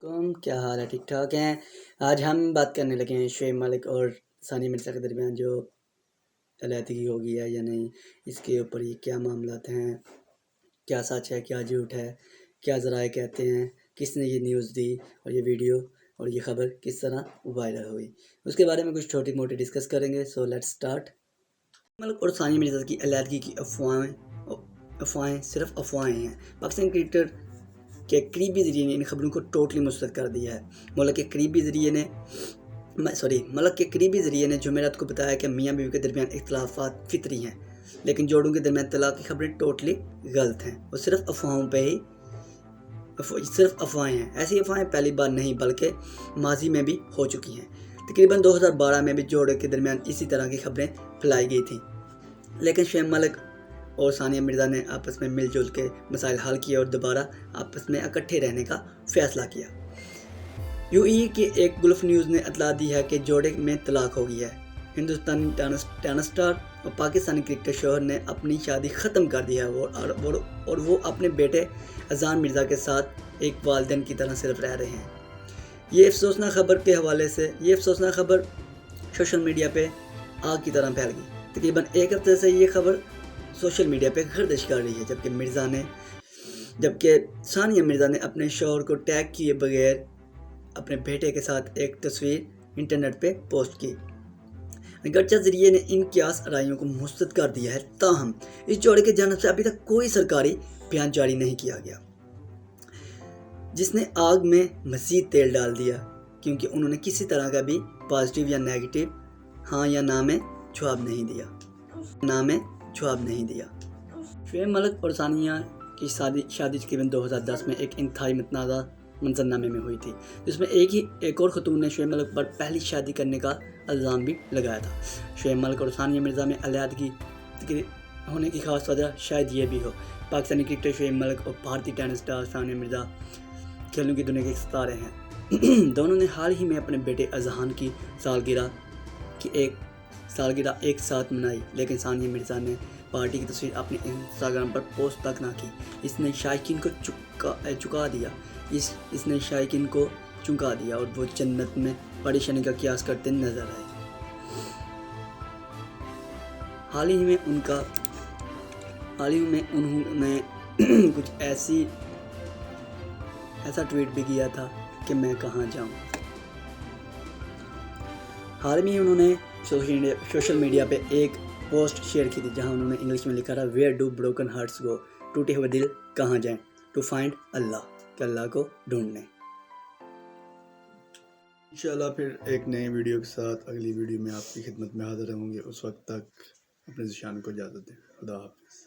क्या हाल है? ठीक ठाक हैं। आज हम बात करने लगे हैं शुएब मलिक और सानिया मिर्ज़ा के दरमियान जो अलहदगी हो गई है या नहीं, इसके ऊपर ये क्या मामलात हैं, क्या सच है क्या झूठ है, क्या ज़राए कहते हैं, किसने ये न्यूज़ दी और ये वीडियो और ये ख़बर किस तरह वायरल हुई, उसके बारे में कुछ छोटी मोटी डिस्कस करेंगे। So let's start. मलिक और सानिया मिर्ज़ा की अलहदगी की अफवाहें सिर्फ अफवाहें हैं। पाकिस्तान क्रिकेटर के करीबी ज़रिए ने इन खबरों को टोटली मुस्तरद कर दिया है। मलिक के करीबी ज़रिए ने जुमेरात को बताया कि मियाँ बीवी के दरमियान इख्तलाफात फितरी हैं, लेकिन जोड़ों के दरमियान तलाक की खबरें टोटली गलत हैं। वो सिर्फ अफवाहें हैं। ऐसी अफवाहें पहली बार नहीं बल्कि माजी में भी हो चुकी हैं। तकरीबन 2012 में भी जोड़े के दरमियान इसी तरह की खबरें फैलाई गई थी, लेकिन शुएब मलिक और सानिया मिर्ज़ा ने आपस में मिलजुल के मसाइल हल किए और दोबारा आपस में इकट्ठे रहने का फ़ैसला किया। यूएई की एक गल्फ न्यूज़ ने इतला दी है कि जोड़े में तलाक हो गई है। हिंदुस्तानी टेनिस स्टार और पाकिस्तानी क्रिकेट शोहर ने अपनी शादी ख़त्म कर दी है और वो अपने बेटे अजान मिर्ज़ा के साथ एक वालिदैन की तरह सिर्फ रह रहे हैं। ये अफसोसनाक खबर सोशल मीडिया पे आग की तरह फैल गई। तकरीबन एक हफ्ते से ये खबर सोशल मीडिया पे गर्दिश कर रही है, जबकि सानिया मिर्ज़ा ने अपने शौहर को टैग किए बगैर अपने बेटे के साथ एक तस्वीर इंटरनेट पे पोस्ट की। अगरचे ज़रिए ने इन क्यास आराइयों को मुस्तरद कर दिया है, ताहम इस जोड़े की जानिब से अभी तक कोई सरकारी बयान जारी नहीं किया गया, जिसने आग में मज़ीद तेल डाल दिया, क्योंकि उन्होंने किसी तरह का भी पॉजिटिव या नेगेटिव हाँ या ना में जवाब नहीं दिया। शुएब मलिक और सानिया की शादी तकरीबन 2010 में एक इंतहाई मतनाज़ा मंजरनामे में हुई थी, जिसमें एक और खतून ने शुएब मलिक पर पहली शादी करने का इल्ज़ाम भी लगाया था। शुएब मलिक और सानिया मिर्ज़ा में अलहदगी होने की खास वजह शायद ये भी हो। पाकिस्तानी क्रिकेटर शुएब मलिक और भारतीय टेनिस स्टार सानिया मिर्ज़ा खेलों की दुनिया के सितारे हैं। दोनों ने हाल ही में अपने बेटे अजहान की सालगिरह एक साथ मनाई, लेकिन सानिया मिर्ज़ा ने पार्टी की तस्वीर अपने इंस्टाग्राम पर पोस्ट तक ना की। इसने शायकीन को चौंका दिया और वो जन्नत में परेशानी का कियास करते नजर आए। हाल ही में उन्होंने कुछ ऐसा ट्वीट भी किया था कि मैं कहाँ जाऊँ। हाल में उन्होंने सोशल मीडिया पे एक पोस्ट शेयर की थी, जहां उन्होंने इंग्लिश में लिखा था, वेयर डू ब्रोकन हार्ट्स गो, टूटे हुए दिल कहाँ जाएं, टू फाइंड अल्लाह, कि अल्लाह को ढूंढने। इंशाल्लाह फिर एक नए वीडियो के साथ अगली वीडियो में आपकी खिदमत में हाजिर होंगे। उस वक्त तक अपने ज़िशान को इजाज़त दें। खुदा हाफ़िज़।